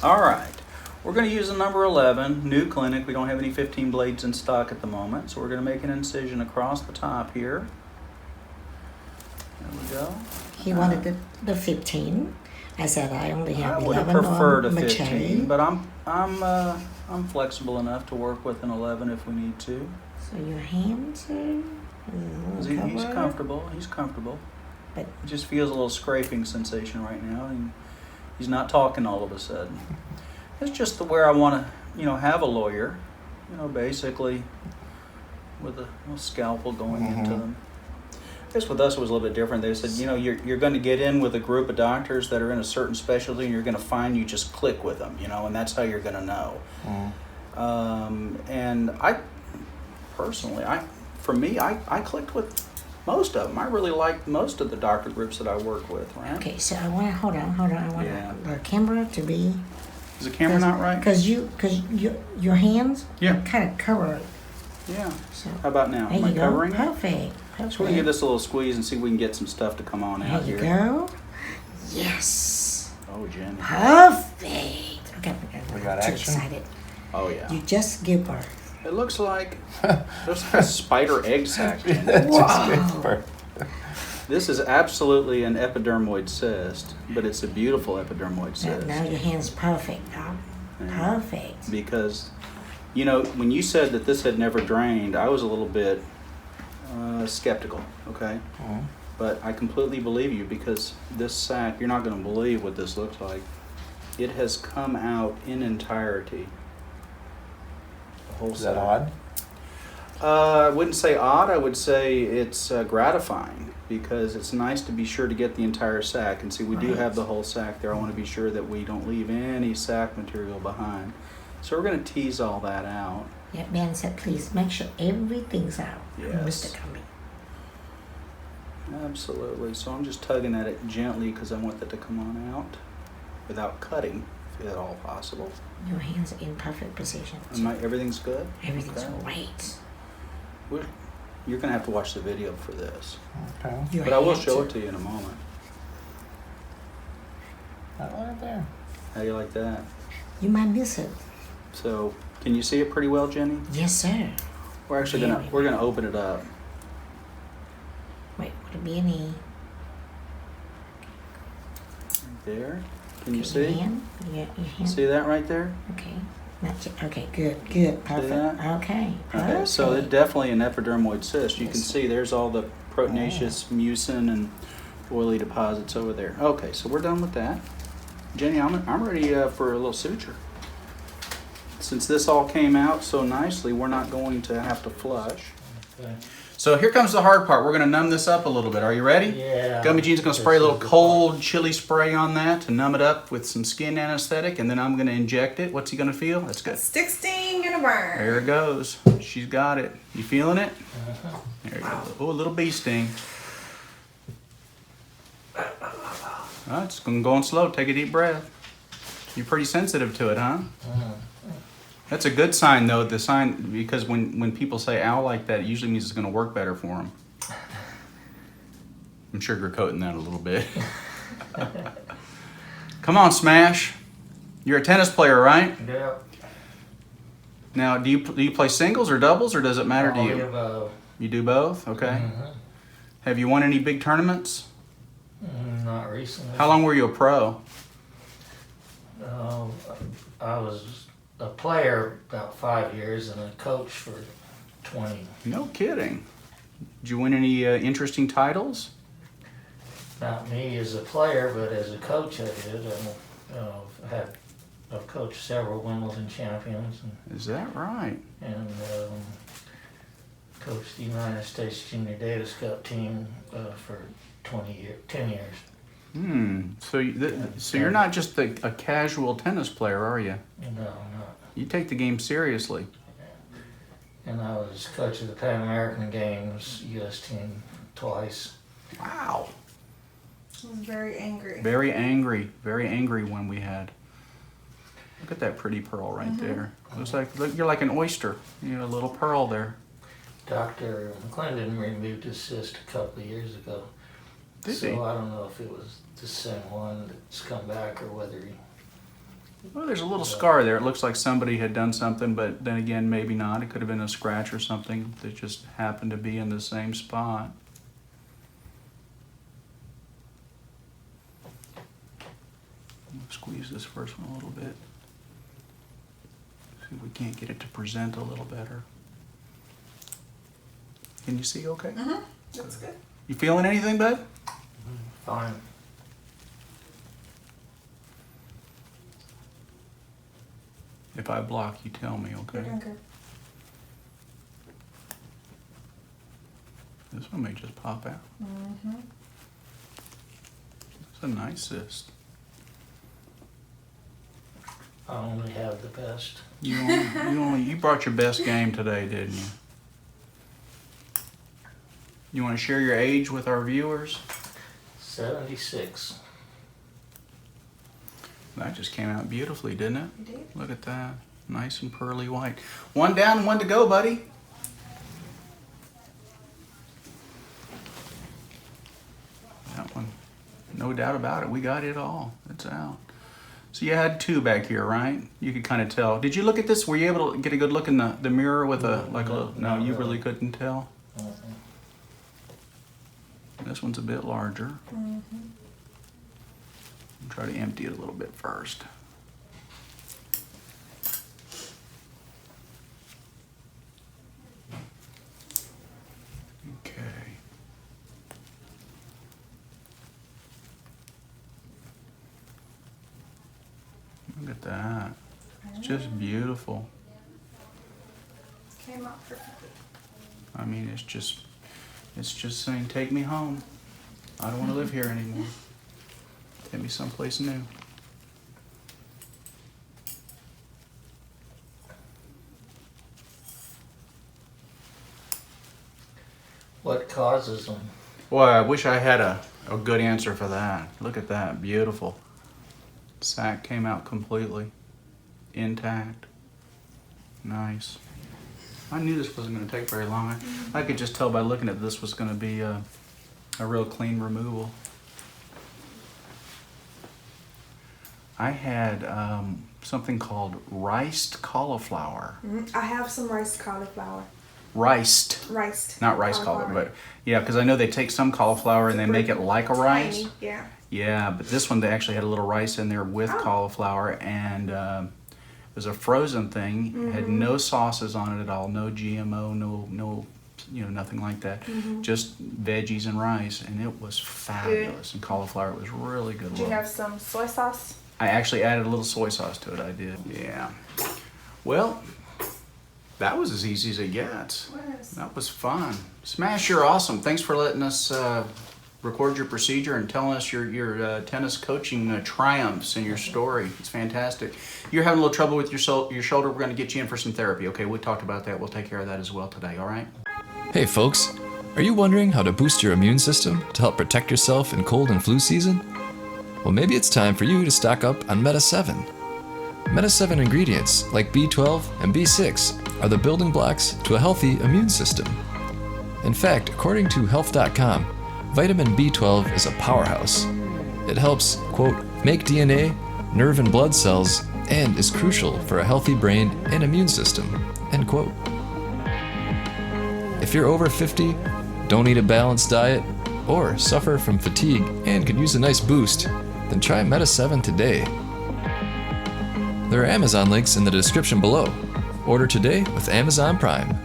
All right. We're going to use the number 11, new clinic. We don't have any 15 blades in stock at the moment, so we're going to make an incision across the top here. There we go. He wanted the 15. I said I only have 11. I would have preferred a 15, but I'm flexible enough to work with an 11 if we need to. So your hands are He's comfortable. He's comfortable. But he just feels a little scraping sensation right now, and he's not talking all of a sudden. It's just where I want to, have a lawyer, basically with a scalpel going into them. I guess with us it was a little bit different. They said, you're going to get in with a group of doctors that are in a certain specialty, and you're going to find you just click with them, and that's how you're going to know. And I personally, I clicked with most of them. I really like most of the doctor groups that I work with, right? Okay, so I want to hold on. I want the camera to be. Is the camera not right? Because your hands kind of cover. Yeah. So how about now? Am I covering it? Perfect. So we're going to give this a little squeeze and see if we can get some stuff to come on out here. There you go. Yes. Oh, Jenny. Perfect. Okay. We got too action. Excited. Oh, yeah. You just give birth. It looks like a spider egg sac. Wow. This is absolutely an epidermoid cyst, but it's a beautiful epidermoid cyst. Now your hand's perfect, Doc. Perfect. Because, when you said that this had never drained, I was a little bit skeptical, okay? But I completely believe you, because this sac, you're not going to believe what this looks like. It has come out in entirety. The whole Is that odd? I wouldn't say odd. I would say it's gratifying, because it's nice to be sure to get the entire sac. And see, we do have the whole sac there. I want to be sure that we don't leave any sac material behind. So we're going to tease all that out. Yeah, Ben said, please make sure everything's out. Yes. Mr. Cumming. Absolutely. So I'm just tugging at it gently because I want that to come on out without cutting, if at all possible. Your hands are in perfect position. Everything's good? Everything's great. You're going to have to watch the video for this. Okay. But I will show it to you in a moment. Right there. How do you like that? You might miss it. So, can you see it pretty well, Jenny? Yes, sir. We're actually gonna open it up. Wait, would it be any? Right there. Can you Your see? hand? Your hand? See that right there? Okay. Okay, good, perfect. that? Okay, Okay, so it's definitely an epidermoid cyst. You can see there's all the proteinaceous mucin and oily deposits over there. Okay, so we're done with that. Jenny, I'm ready for a little suture. Since this all came out so nicely, we're not going to have to flush. Okay. So here comes the hard part. We're going to numb this up a little bit. Are you ready? Yeah. Gummy Gene's going to spray a little cold chili spray on that to numb it up with some skin anesthetic, and then I'm going to inject it. What's he going to feel? That's good. Stick, sting, and a burn. There it goes. She's got it. You feeling it? Uh-huh. There you go. Oh, a little bee sting. Oh, it's going slow. Take a deep breath. You're pretty sensitive to it, huh? Uh-huh. That's a good sign, though. The sign, because when people say ow like that, it usually means it's going to work better for them. I'm sugarcoating that a little bit. Come on, Smash. You're a tennis player, right? Yeah. Now, do you play singles or doubles, or does it matter to you? Both. You do both? Okay. Uh-huh. Have you won any big tournaments? Not recently. How long were you a pro? I was a player about 5 years and a coach for 20. No kidding. Did you win any interesting titles? Not me as a player, but as a coach I did. I've coached several Wimbledon champions Is that right? and coached the United States Junior Davis Cup team for 10 years. So you're not just a casual tennis player, are you? No, not. You take the game seriously. And I was coach of the Pan American Games U.S. team twice. Wow. I was very angry. Very angry when we had. Look at that pretty pearl right there. Looks like you're like an oyster. You know, a little pearl there. Dr. McClendon removed his cyst a couple of years ago. Did so he? I don't know if it was the same one that's come back or whether he Well, there's a little scar there. It looks like somebody had done something, but then again, maybe not. It could have been a scratch or something that just happened to be in the same spot. Squeeze this first one a little bit. See if we can't get it to present a little better. Can you see okay? Mm-hmm. That's good. You feeling anything, bud? Fine. If I block, you tell me, You're okay? doing good. This one may just pop out. Mm-hmm. It's a nice cyst. I only have the best. You brought your best game today, didn't you? You want to share your age with our viewers? 76. That just came out beautifully, didn't it? You did? Look at that. Nice and pearly white. One down, one to go, buddy. That one, no doubt about it. We got it all. It's out. So you had two back here, right? You could kind of tell. Did you look at this? Were you able to get a good look in the mirror with a, like a, no, you really couldn't tell? This one's a bit larger. Mm-hmm. Try to empty it a little bit first. Okay. Look at that. It's just beautiful. Came out perfectly. I mean, it's just saying, take me home. I don't want to live here anymore. Take me someplace new. What causes them? Boy, I wish I had a good answer for that. Look at that, beautiful. Sac came out completely intact. Nice. I knew this wasn't going to take very long. I could just tell by looking at this was going to be a real clean removal. I had something called riced cauliflower. I have some riced cauliflower. Riced. Riced. Not rice cauliflower, but yeah, because I know they take some cauliflower and they make it like a rice. Tiny, yeah. Yeah, but this one they actually had a little rice in there with cauliflower, and it was a frozen thing. It had no sauces on it at all, no GMO, no, nothing like that. Just veggies and rice, and it was fabulous. And cauliflower was really good. Did you have some soy sauce? I actually added a little soy sauce to it. I did. Yeah. Well, that was as easy as it gets. That was fun. Smash, you're awesome. Thanks for letting us record your procedure and telling us your tennis coaching triumphs and your story. It's fantastic. You're having a little trouble with your shoulder. We're going to get you in for some therapy. Okay, we talked about that. We'll take care of that as well today. All right? Hey folks, are you wondering how to boost your immune system to help protect yourself in cold and flu season? Well, maybe it's time for you to stock up on Meta 7. Meta 7 ingredients like B12 and B6 are the building blocks to a healthy immune system. In fact, according to health.com, vitamin B12 is a powerhouse. It helps, quote, make DNA, nerve and blood cells, and is crucial for a healthy brain and immune system, end quote. If you're over 50, don't eat a balanced diet, or suffer from fatigue and could use a nice boost, then try Meta 7 today. There are Amazon links in the description below. Order today with Amazon Prime.